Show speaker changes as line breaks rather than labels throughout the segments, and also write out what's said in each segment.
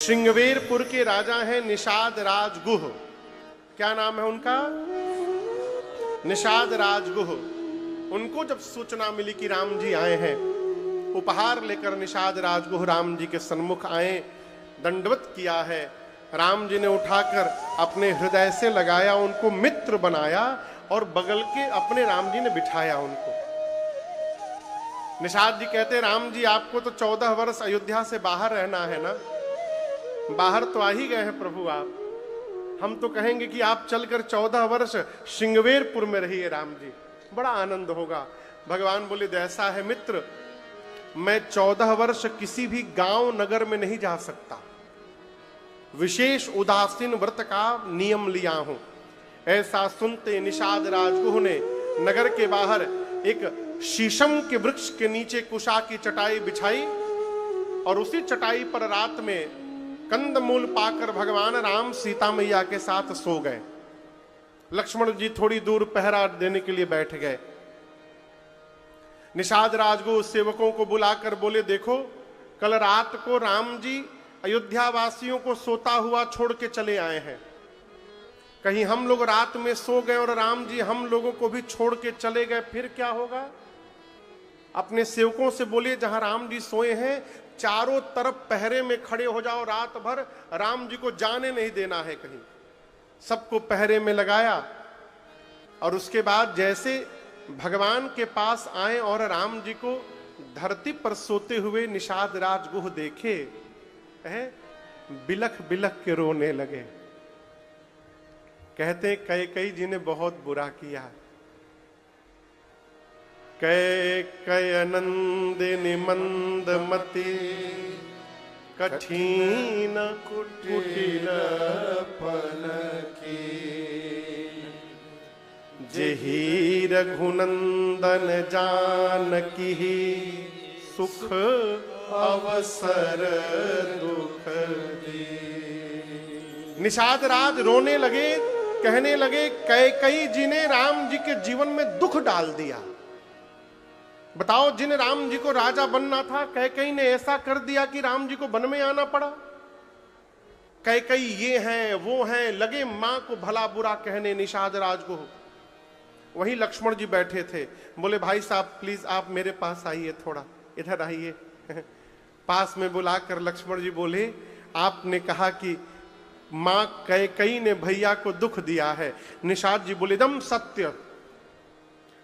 श्रृंगवेरपुर के राजा हैं निषाद राजगुह। क्या नाम है उनका? निषाद राजगुह। उनको जब सूचना मिली कि राम जी आए हैं, उपहार लेकर निषाद राजगुह राम जी के सन्मुख आए, दंडवत किया है। राम जी ने उठाकर अपने हृदय से लगाया, उनको मित्र बनाया और बगल के अपने राम जी ने बिठाया उनको। निषाद जी कहते, राम जी आपको तो 14 वर्ष अयोध्या से बाहर रहना है ना, बाहर तो आ ही गए हैं प्रभु आप। हम तो कहेंगे कि आप चलकर 14 वर्ष श्रृंगवेरपुर में रहिए राम जी, बड़ा आनंद होगा। भगवान बोले, ऐसा है मित्र, मैं 14 वर्ष किसी भी गांव नगर में नहीं जा सकता, विशेष उदासीन व्रत का नियम लिया हूं। ऐसा सुनते निषाद राजगुह ने नगर के बाहर एक शीशम के वृक्ष के नीचे कुशा की चटाई बिछाई और उसी चटाई पर रात में कंदमूल पाकर भगवान राम सीता मैया के साथ सो गए। लक्ष्मण जी थोड़ी दूर पहरा देने के लिए बैठ गए। निषाद राजगुह सेवकों को बुलाकर बोले, देखो कल रात को राम जी अयोध्या वासियों को सोता हुआ छोड़ के चले आए हैं, कहीं हम लोग रात में सो गए और राम जी हम लोगों को भी छोड़ के चले गए, फिर क्या होगा? अपने सेवकों से बोले, जहां राम जी सोए हैं चारों तरफ पहरे में खड़े हो जाओ, रात भर राम जी को जाने नहीं देना है कहीं। सबको पहरे में लगाया और उसके बाद जैसे भगवान के पास आए और राम जी को धरती पर सोते हुए निषाद राजगुह देखे, बिलख बिलख के रोने लगे। कहते कैकेयी जी ने बहुत बुरा किया। कैकेयी नंदिनी मंदमती कठिन कुटिल फल की, जेहि रघुनंदन जानकी सुख अवसर दुख दी। निषाद राज रोने लगे, कहने लगे कैकेयी जी ने राम जी के जीवन में दुख डाल दिया। बताओ, जिन राम जी को राजा बनना था, कैकेयी ने ऐसा कर दिया कि राम जी को वन में आना पड़ा। कैकेयी ये हैं वो हैं, लगे मां को भला बुरा कहने निषाद राजगुह। वहीं लक्ष्मण जी बैठे थे, बोले भाई साहब प्लीज आप मेरे पास आइए, थोड़ा इधर आइए। पास में बुलाकर लक्ष्मण जी बोले, आपने कहा कि मां कैकेयी ने भैया को दुख दिया है। निषाद जी बोले, एकदम सत्य।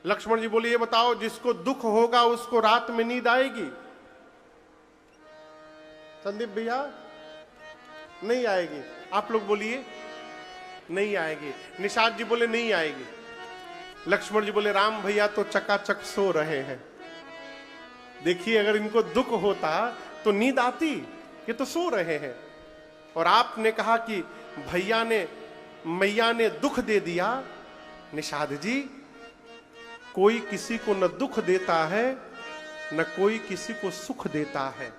लक्ष्मण जी बोले, ये बताओ जिसको दुख होगा उसको रात में नींद आएगी? संदीप भैया नहीं आएगी। आप लोग बोलिए, नहीं आएगी। निषाद जी बोले, नहीं आएगी। लक्ष्मण जी बोले, राम भैया तो चकाचक सो रहे हैं, देखिए अगर इनको दुख होता तो नींद आती, ये तो सो रहे हैं। और आपने कहा कि भैया ने मैया ने दुख दे दिया। निषाद जी, कोई किसी को न दुख देता है न कोई किसी को सुख देता है।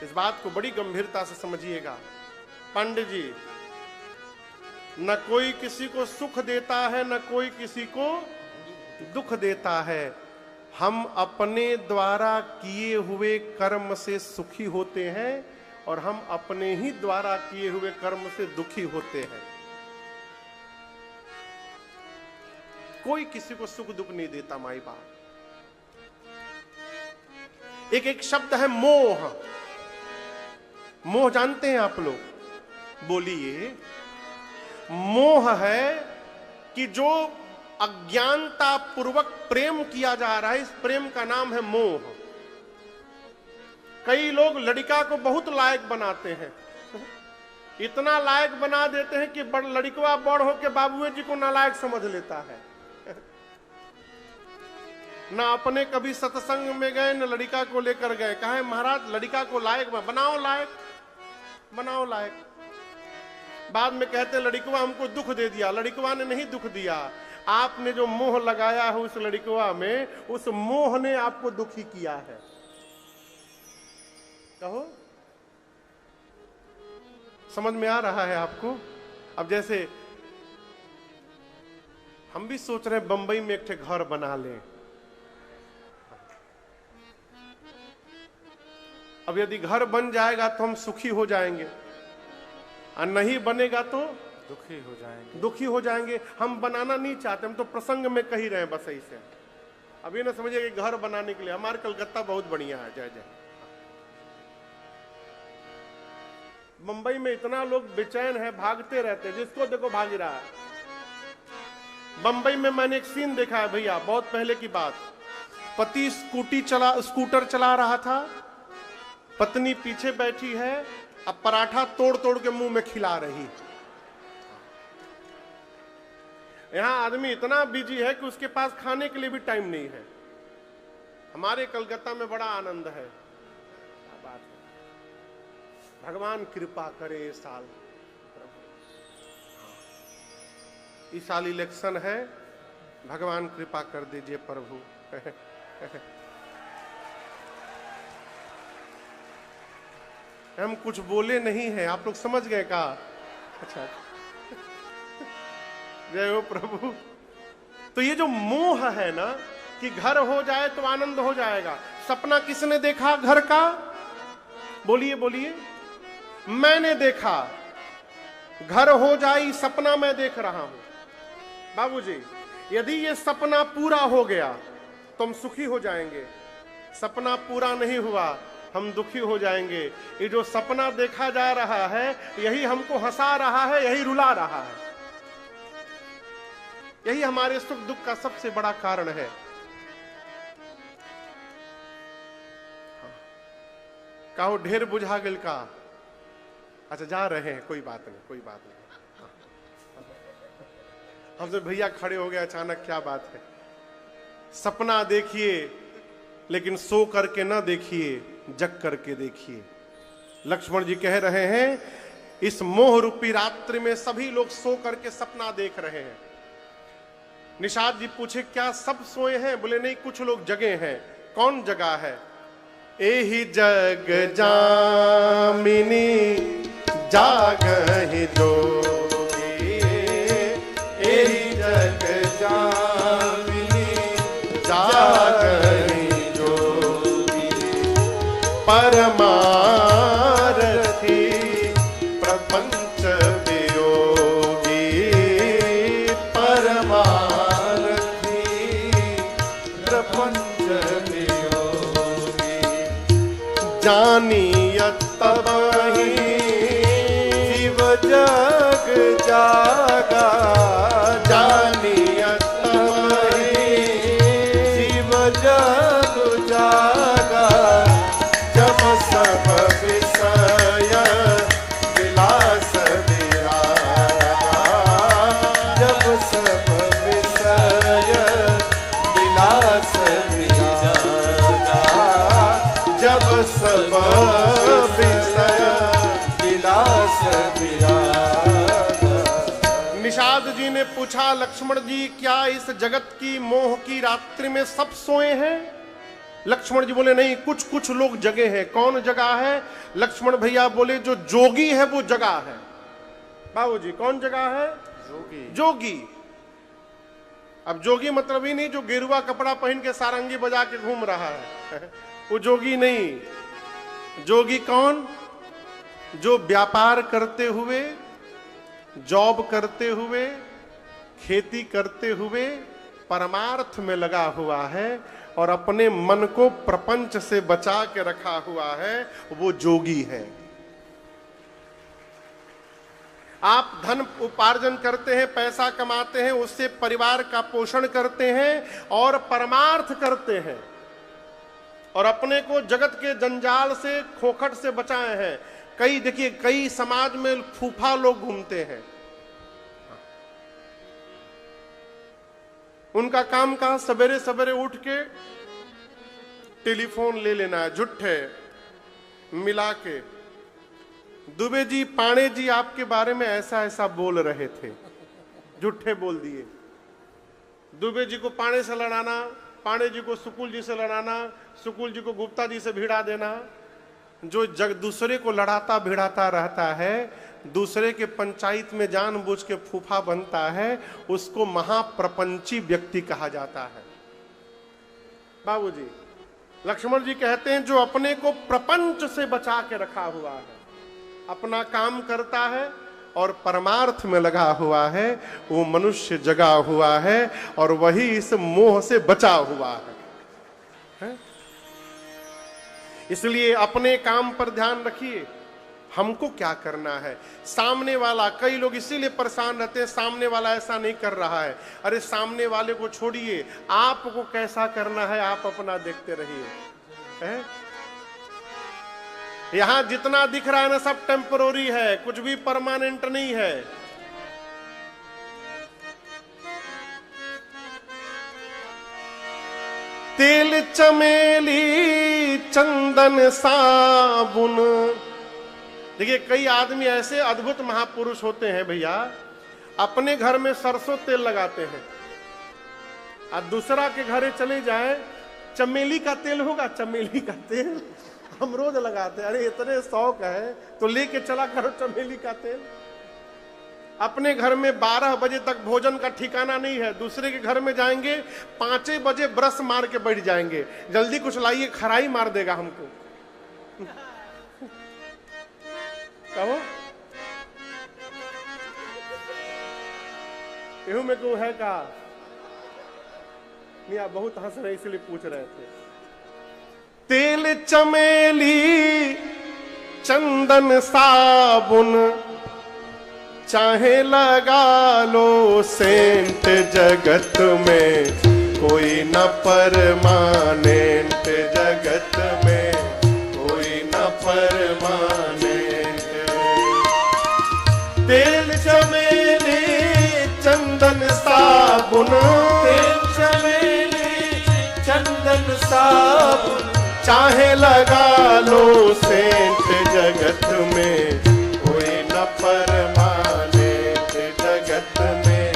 इस बात को बड़ी गंभीरता से समझिएगा पंडित जी। न कोई किसी को सुख देता है न कोई किसी को दुख देता है। हम अपने द्वारा किए हुए कर्म से सुखी होते हैं और हम अपने ही द्वारा किए हुए कर्म से दुखी होते हैं। कोई किसी को सुख दुख नहीं देता माई बाप। एक एक शब्द है मोह। मोह जानते हैं आप लोग? बोलिए। मोह है कि जो अज्ञानता पूर्वक प्रेम किया जा रहा है, इस प्रेम का नाम है मोह। कई लोग लड़का को बहुत लायक बनाते हैं, इतना लायक बना देते हैं कि लड़कवा बड़ होकर बाबूए जी को नालायक समझ लेता है। ना अपने कभी सत्संग में गए न लड़का को लेकर गए, कहा महाराज लड़का को लायक बनाओ, लायक बनाओ लायक। बाद में कहते लड़कवा हमको दुख दे दिया। लड़कवा ने नहीं दुख दिया, आपने जो मोह लगाया है उस लड़कवा में, उस मोह ने आपको दुखी किया है। कहो, समझ में आ रहा है आपको? अब जैसे हम भी सोच रहे हैं बंबई में एक घर बना लें, अब यदि घर बन जाएगा तो हम सुखी हो जाएंगे, और नहीं बनेगा तो दुखी हो जाएंगे। हम बनाना नहीं चाहते, हम तो प्रसंग में कही रहे हैं बस ऐसे। अब ये ना समझिए कि घर बनाने के लिए हमारे कलकत्ता बहुत बढ़िया है, जय जय। मुंबई में इतना लोग बेचैन है, भागते रहते हैं, जिसको देखो भाग रहा है। मुंबई में मैंने एक सीन देखा है भैया, बहुत पहले की बात। पति स्कूटर चला रहा था, पत्नी पीछे बैठी है, अब पराठा तोड़ तोड़ के मुंह में खिला रही। यहां आदमी इतना बिजी है कि उसके पास खाने के लिए भी टाइम नहीं है। हमारे कलकत्ता में बड़ा आनंद है, बात है। भगवान कृपा करे इस साल, इस साल इलेक्शन है, भगवान कृपा कर दीजिए प्रभु। हम कुछ बोले नहीं है, आप लोग समझ गए का? अच्छा, जय हो प्रभु। तो ये जो मोह है ना कि घर हो जाए तो आनंद हो जाएगा। सपना किसने देखा घर का? बोलिए बोलिए। मैंने देखा। घर हो जाए सपना मैं देख रहा हूं। बाबूजी, यदि ये सपना पूरा हो गया तो हम सुखी हो जाएंगे। सपना पूरा नहीं हुआ, हम दुखी हो जाएंगे। ये जो सपना देखा जा रहा है, यही हमको हंसा रहा है, यही रुला रहा है, यही हमारे सुख दुख का सबसे बड़ा कारण है। कहो ढेर बुझा गिल का। अच्छा, जा रहे हैं, कोई बात नहीं, कोई बात नहीं। हमसे भैया खड़े हो गए अचानक, क्या बात है? सपना देखिए, लेकिन सो करके ना देखिए, जग करके देखिए। लक्ष्मण जी कह रहे हैं, इस मोह रूपी रात्रि में सभी लोग सो करके सपना देख रहे हैं। निषाद जी पूछे, क्या सब सोए हैं? बोले नहीं, कुछ लोग जगे हैं। कौन जगा है? एहि जग जामिनी जागहि जोगी, एहि जग जामिनी जागहि जोगी, परमारथी प्रपंच वियोगी, परमारथी प्रपंच वियोगी, जानियत तबहि जीव जग जागा, जानियत तबहि जीव जग जागा, जब सब विषय विलास विरागा, जब सब विषय विलास विरागा, जब सब विषय विलास विरागा। निषाद जी ने पूछा, लक्ष्मण जी क्या इस जगत की मोह की रात्रि में सब सोए हैं? लक्ष्मण जी बोले नहीं, कुछ कुछ लोग जगे हैं। कौन जगा है? लक्ष्मण भैया बोले, जो जोगी है वो जगा है। बाबूजी, कौन जगा है? जोगी। जोगी। अब जोगी मतलब ही नहीं जो गेरुआ कपड़ा पहन के सारंगी बजा के घूम रहा है, वो जोगी नहीं। जोगी कौन? जो व्यापार करते हुए, जॉब करते हुए, खेती करते हुए परमार्थ में लगा हुआ है और अपने मन को प्रपंच से बचा के रखा हुआ है, वो जोगी है। आप धन उपार्जन करते हैं, पैसा कमाते हैं, उससे परिवार का पोषण करते हैं और परमार्थ करते हैं और अपने को जगत के जंजाल से, खोखट से बचाए हैं। कई देखिए, कई समाज में फूफा लोग घूमते हैं, उनका काम कहां? सवेरे सवेरे उठ के टेलीफोन ले लेना है, झूठे मिला के। दुबे जी, पाणे जी आपके बारे में ऐसा ऐसा बोल रहे थे, झूठे बोल दिए। दुबे जी को पाणे से लड़ाना, पाणे जी को सुकुल जी से लड़ाना, सुकुल जी को गुप्ता जी से भिड़ा देना। जो दूसरे को लड़ाता भिड़ाता रहता है, दूसरे के पंचायत में जानबूझ के फूफा बनता है, उसको महाप्रपंची व्यक्ति कहा जाता है। बाबूजी, लक्ष्मण जी कहते हैं जो अपने को प्रपंच से बचा के रखा हुआ है, अपना काम करता है और परमार्थ में लगा हुआ है, वो मनुष्य जगा हुआ है और वही इस मोह से बचा हुआ है? इसलिए अपने काम पर ध्यान रखिए, हमको क्या करना है। सामने वाला, कई लोग इसीलिए परेशान रहते हैं, सामने वाला ऐसा नहीं कर रहा है। अरे सामने वाले को छोड़िए, आपको कैसा करना है आप अपना देखते रहिए। यहां जितना दिख रहा है ना सब टेम्परोरी है, कुछ भी परमानेंट नहीं है। तेल चमेली चंदन साबुन, देखिए कई आदमी ऐसे अद्भुत महापुरुष होते हैं भैया, अपने घर में सरसों तेल लगाते हैं और दूसरा के घरे चले जाए, चमेली का तेल होगा, चमेली का तेल हम रोज लगाते हैं। अरे इतने शौक है तो लेके चला करो चमेली का तेल। अपने घर में 12 बजे तक भोजन का ठिकाना नहीं है, दूसरे के घर में जाएंगे 5 बजे ब्रश मार के बैठ जाएंगे, जल्दी कुछ लाइए खराई मार देगा हमको। कहो एहू में क्यों है का मियां बहुत हंस रहे इसलिए पूछ रहे थे। तेल चमेली चंदन साबुन चाहे लगा लो सेंट, जगत में कोई न परमानेंट, जगत में कोई न परमानेंट। तेल चमेली चंदन साबुन, तेल चमेली चंदन साबुन चाहे लगा लो सेंट, जगत में कोई न परमानेंट, जगत में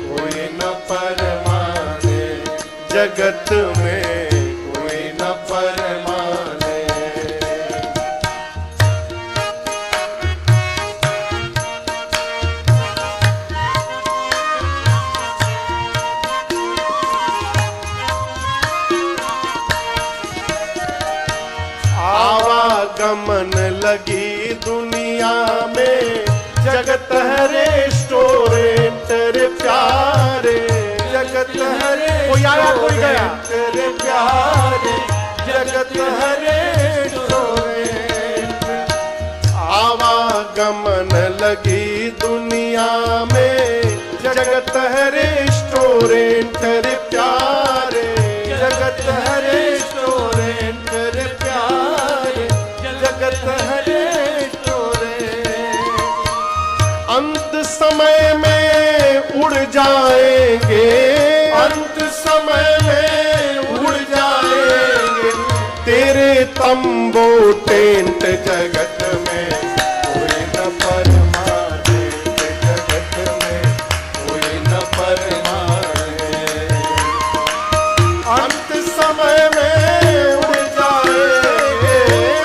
कोई न परमानेंट, जगत में कोई न परमानेंट। आवागमन लगी दुनिया में, जगत है रेस्टोरेंट रे प्यारे, जगत है कोई आया कोई गया रे प्यारे, जगत है रेस्टोरेंट। आवागमन लगी दुनिया में, जगत है रेस्टोरेंट रे प्यारे, जगत है रेस्टोरेंट रे प्यारे, जगत है रेस्टोरेंट। अंत समय में उड़ जाएंगे, अंत समय में उड़ जाएंगे तेरे तंबू टेंट, जगत में कोई न परमानेंट, जगत में कोई न परमानेंट। अंत समय में उड़ जाएंगे,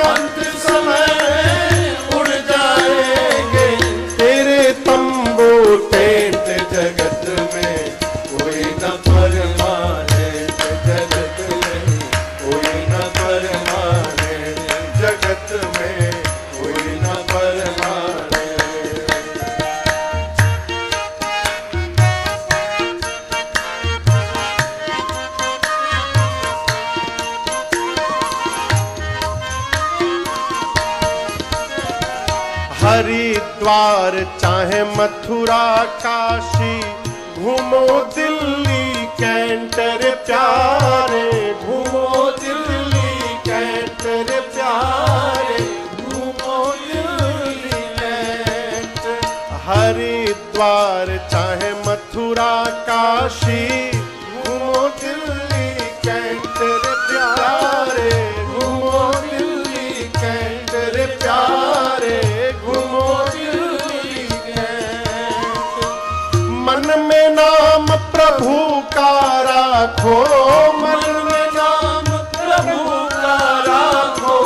अंत समय में उड़ जाएंगे तेरे तंबू टेंट, जगत में कोई न परमानेंट, जगत में कोई न परमानेंट, जगत में कोई न परमानेंट। हरिद्वार चाहे मथुरा काशी, घूमो दिल्ली कैंट रे प्यारे, घूमो दिल्ली कैंट रे प्यारे, घूमो दिल्ली कैंट। हरिद्वार चाहे मथुरा काशी, घूमो दिल्ली कैंट रे प्यारे, घूमो दिल्ली कैंट रे प्यारे, घूमो दिल्ली कैंट। मन में नाम प्रभु का राखो, मन में नाम प्रभु का राखो,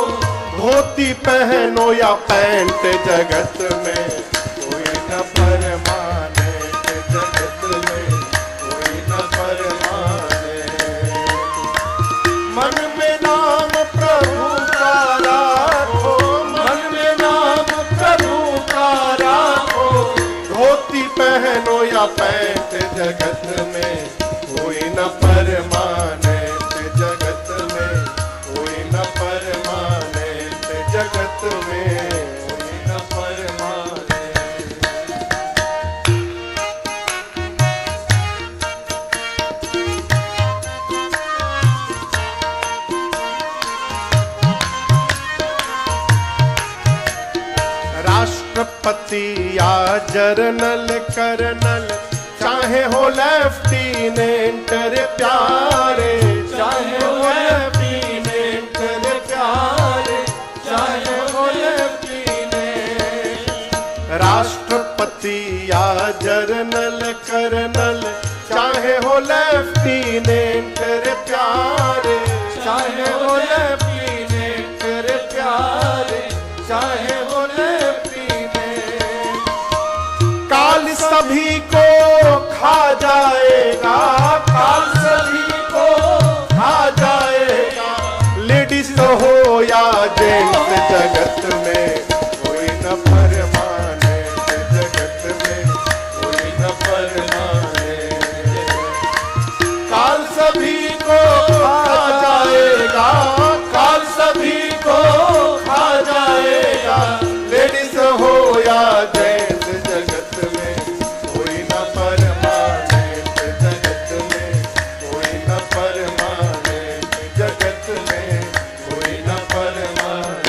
धोती पहनो या पैंट, जगत में कोई न परमानेंट, जगत में कोई न परमानेंट। मन में नाम पैंट जगत में कोई न परमानेंट, जगत में कोई न परमानेंट, जगत में कोई न परमानेंट। राष्ट्रपति या जर्नल कर्नल, चाहे हो लेफ्टिनेंट रे प्यारे, चाहे हो लेफ्टिनेंट रे प्यारे, चाहे हो लेफ्टिनेंट। राष्ट्रपति या जर्नल कर्नल, चाहे हो लेफ्टिनेंट रे प्यारे, चाहे हो लेफ्टिनेंट रे प्यारे, चाहे हो लेफ्टिनेंट। काल सभी को खा जाएगा, काल सभी को खा जाएगा, लेडीज हो या जेंट्स, जगत में कोई न परमानेंट, जगत में कोई न परमानेंट। काल सभी को खा जाएगा, काल सभी को खा जाएगा, लेडीज हो या जेंट्स, जगत में कोई न परमानेंट, जगत में कोई न परमानेंट, जगत में कोई न परमानेंट।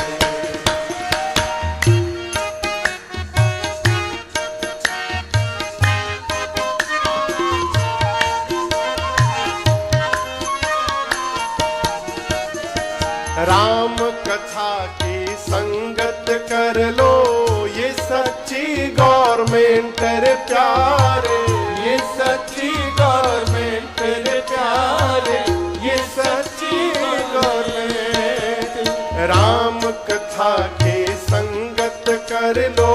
राम कथा की संगत कर लो, ये सच्ची गवर्नमेंट रे प्यारे, ये सच्ची गवर्नमेंट रे प्यारे, ये सच्ची गवर्नमेंट। राम कथा की संगत कर लो,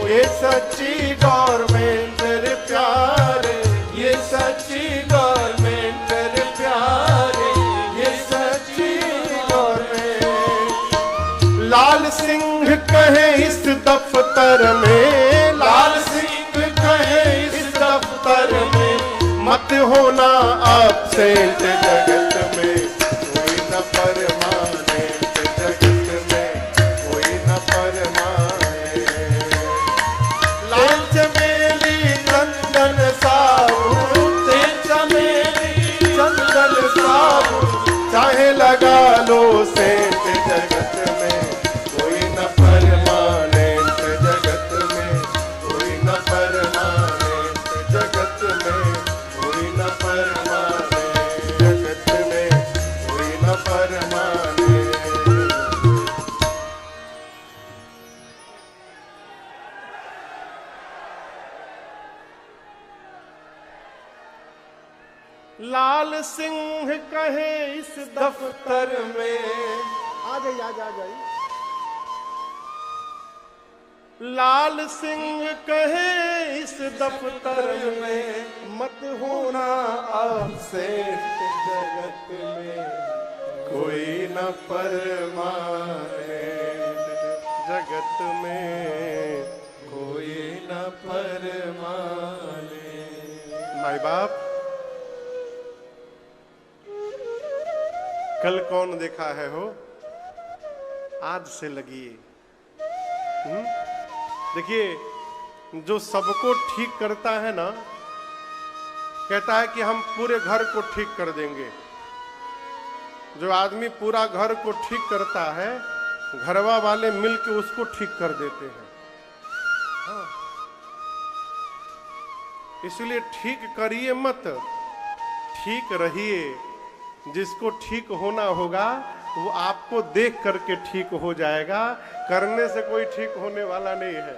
ये सच्ची गवर्नमेंट रे प्यारे, ये सच्ची गवर्नमेंट रे प्यारे, ये सच्ची गवर्नमेंट। लाल सिंह कहे इस दफ्तर में, लाल सिंह कहे इस दफ्तर में, मत होना एब्सेंट, जगत में कोई न परमानेंट, जगत में कोई न परमानेंट। लाल चमेली चंदन साबुन, तेज चमेली चंदन साबुन, चाहे लगा लो सेंट, जगत में कोई न परमानेंट, जगत में कोई न परमानेंट, जगत में कोई न परमानेंट, जगत में कोई न परमानेंट। लाल सिंह कहे इस दफ्तर में, आ जाइए आ जाइए। लाल सिंह कहे इस दफ्तर में, मत होना एब्सेंट, जगत में कोई न परमानेंट, जगत में कोई न परमानेंट। माई बाप, कल कौन देखा है हो, आज से लगिए। देखिए, जो सबको ठीक करता है ना, कहता है कि हम पूरे घर को ठीक कर देंगे। जो आदमी पूरा घर को ठीक करता है, घरवा वाले मिलके उसको ठीक कर देते हैं। हाँ। इसलिए ठीक करिए मत, ठीक रहिए। जिसको ठीक होना होगा वो आपको देख करके ठीक हो जाएगा, करने से कोई ठीक होने वाला नहीं है।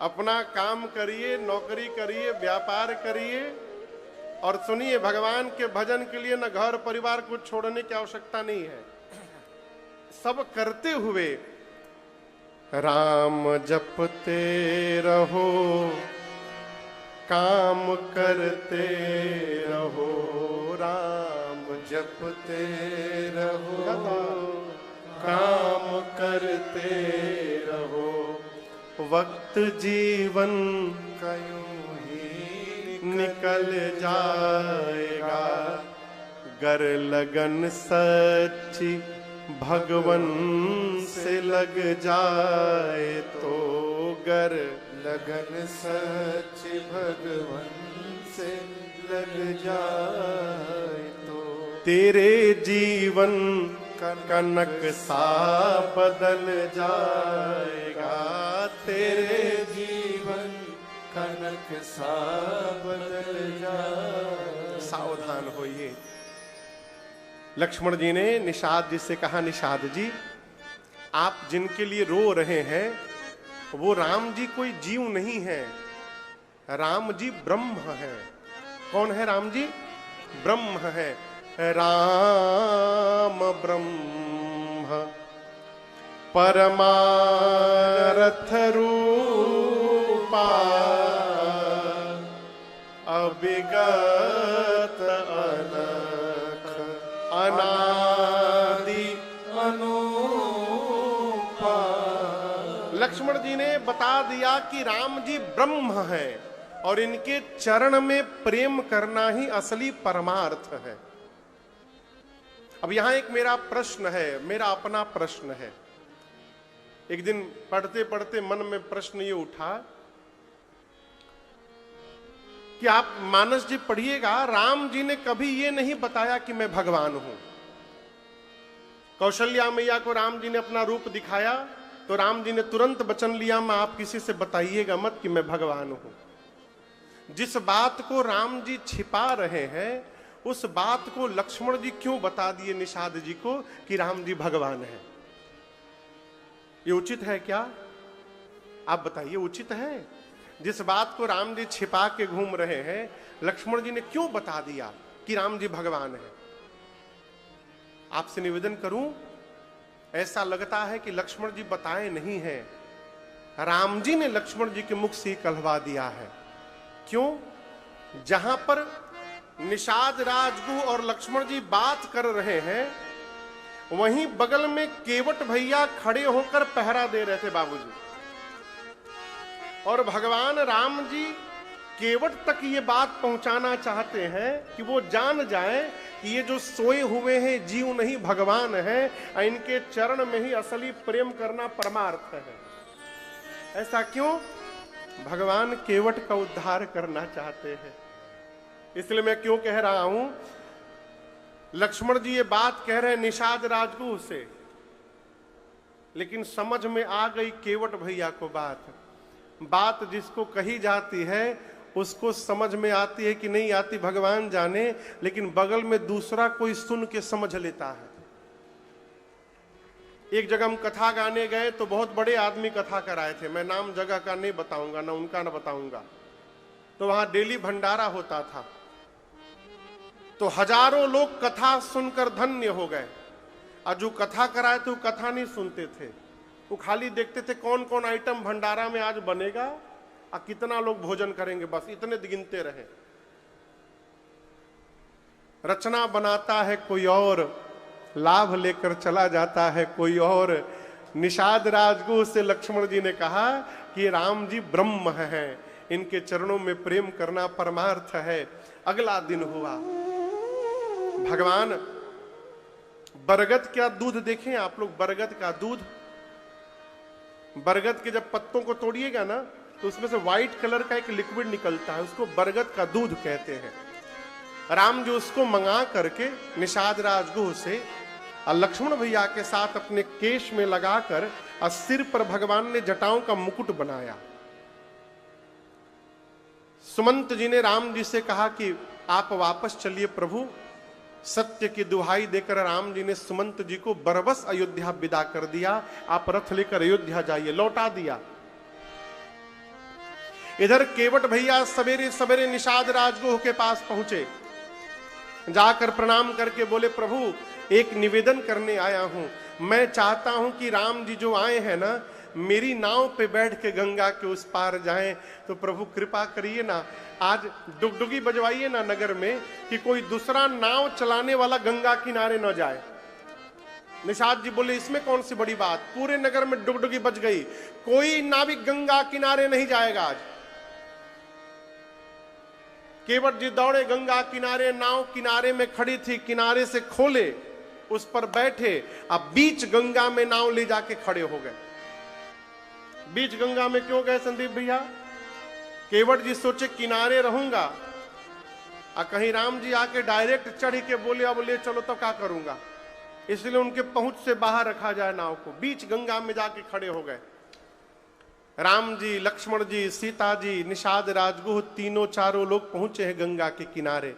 अपना काम करिए, नौकरी करिए, व्यापार करिए, और सुनिए, भगवान के भजन के लिए न घर परिवार को छोड़ने की आवश्यकता नहीं है। सब करते हुए राम जपते रहो, काम करते रहो, राम जपते रहो, काम करते रहो, वक्त जीवन का यूं ही निकल जाएगा, गर लगन सच्ची भगवन से लग जाए तो, गर लगन सच्ची भगवन से लग जाए तो, तेरे जीवन का नक्शा बदल जाएगा, तेरे जीवन का नक्शा बदल जाएगा। सावधान होइए। लक्ष्मण जी ने निषाद जी से कहा, निषाद जी आप जिनके लिए रो रहे हैं वो राम जी कोई जीव नहीं है, राम जी ब्रह्म है। कौन है राम जी? ब्रह्म है। राम ब्रह्म परमारथ रूपा, अविगत अलख अनादि अनूपा। लक्ष्मण जी ने बता दिया कि राम जी ब्रह्म है और इनके चरण में प्रेम करना ही असली परमार्थ है। अब यहां एक मेरा प्रश्न है, मेरा अपना प्रश्न है। एक दिन पढ़ते पढ़ते मन में प्रश्न ये उठा कि आप मानस जी पढ़िएगा, राम जी ने कभी ये नहीं बताया कि मैं भगवान हूं। कौशल्या मैया को राम जी ने अपना रूप दिखाया तो राम जी ने तुरंत वचन लिया, मैं आप किसी से बताइएगा मत कि मैं भगवान हूं। जिस बात को राम जी छिपा रहे हैं उस बात को लक्ष्मण जी क्यों बता दिए निषाद जी को कि राम जी भगवान है? ये उचित है क्या? आप बताइए, उचित है? जिस बात को राम जी छिपा के घूम रहे हैं लक्ष्मण जी ने क्यों बता दिया कि राम जी भगवान है? आपसे निवेदन करूं, ऐसा लगता है कि लक्ष्मण जी बताए नहीं हैं, राम जी ने लक्ष्मण जी के मुख से कहलवा दिया है। क्यों? जहां पर निषाद राजगुह और लक्ष्मण जी बात कर रहे हैं वहीं बगल में केवट भैया खड़े होकर पहरा दे रहे थे बाबूजी, और भगवान राम जी केवट तक ये बात पहुंचाना चाहते हैं कि वो जान जाए कि ये जो सोए हुए हैं जीव नहीं भगवान है, इनके चरण में ही असली प्रेम करना परमार्थ है। ऐसा क्यों? भगवान केवट का उद्धार करना चाहते हैं। इसलिए मैं क्यों कह रहा हूं, लक्ष्मण जी ये बात कह रहे हैं निषाद राजगुह से, लेकिन समझ में आ गई केवट भैया को बात जिसको कही जाती है उसको समझ में आती है कि नहीं आती भगवान जाने, लेकिन बगल में दूसरा कोई सुन के समझ लेता है। एक जगह हम कथा गाने गए तो बहुत बड़े आदमी कथा कराए थे, मैं नाम जगह का नहीं बताऊंगा, ना उनका ना बताऊंगा। तो वहां डेली भंडारा होता था, तो हजारों लोग कथा सुनकर धन्य हो गए, और जो कथा कराए थे वो कथा नहीं सुनते थे, वो खाली देखते थे कौन कौन आइटम भंडारा में आज बनेगा और कितना लोग भोजन करेंगे, बस इतने गिनते रहे। रचना बनाता है कोई और, लाभ लेकर चला जाता है कोई और। निषाद राजगुह से लक्ष्मण जी ने कहा कि राम जी ब्रह्म हैं, इनके चरणों में प्रेम करना परमार्थ है। अगला दिन हुआ, भगवान बरगद का दूध देखें आप लोग, बरगद का दूध, बरगद के जब पत्तों को तोड़िएगा ना तो उसमें से व्हाइट कलर का एक लिक्विड निकलता है, उसको बरगद का दूध कहते हैं। राम जी उसको मंगा करके निषाद राजगुह से और लक्ष्मण भैया के साथ अपने केश में लगाकर और सिर पर भगवान ने जटाओं का मुकुट बनाया। सुमंत जी ने राम जी से कहा कि आप वापस चलिए प्रभु। सत्य की दुहाई देकर राम जी ने सुमंत जी को बरबस अयोध्या विदा कर दिया, आप रथ लेकर अयोध्या जाइए, लौटा दिया। इधर केवट भैया सवेरे सवेरे निषाद राजगुह के पास पहुंचे, जाकर प्रणाम करके बोले प्रभु एक निवेदन करने आया हूं, मैं चाहता हूं कि राम जी जो आए हैं ना मेरी नाव पे बैठ के गंगा के उस पार जाएं, तो प्रभु कृपा करिए ना, आज डुगडुगी बजवाइए ना नगर में कि कोई दूसरा नाव चलाने वाला गंगा किनारे न जाए। निषाद जी बोले इसमें कौन सी बड़ी बात, पूरे नगर में डुगडुगी बज गई, कोई नाविक गंगा किनारे नहीं जाएगा आज। केवट जी दौड़े गंगा किनारे, नाव किनारे में खड़ी थी, किनारे से खोले, उस पर बैठे, अब बीच गंगा में नाव ले जाके खड़े हो गए। बीच गंगा में क्यों गए संदीप भैया? केवट जी सोचे किनारे रहूंगा, और कहीं राम जी आके डायरेक्ट चढ़ के बोले अब ले चलो तो क्या करूंगा, इसलिए उनके पहुंच से बाहर रखा जाए नाव को। बीच गंगा में जाके खड़े हो गए। राम जी, लक्ष्मण जी, सीता जी, निषाद, राजगुह, तीनों चारों लोग पहुंचे हैं गंगा के किनारे।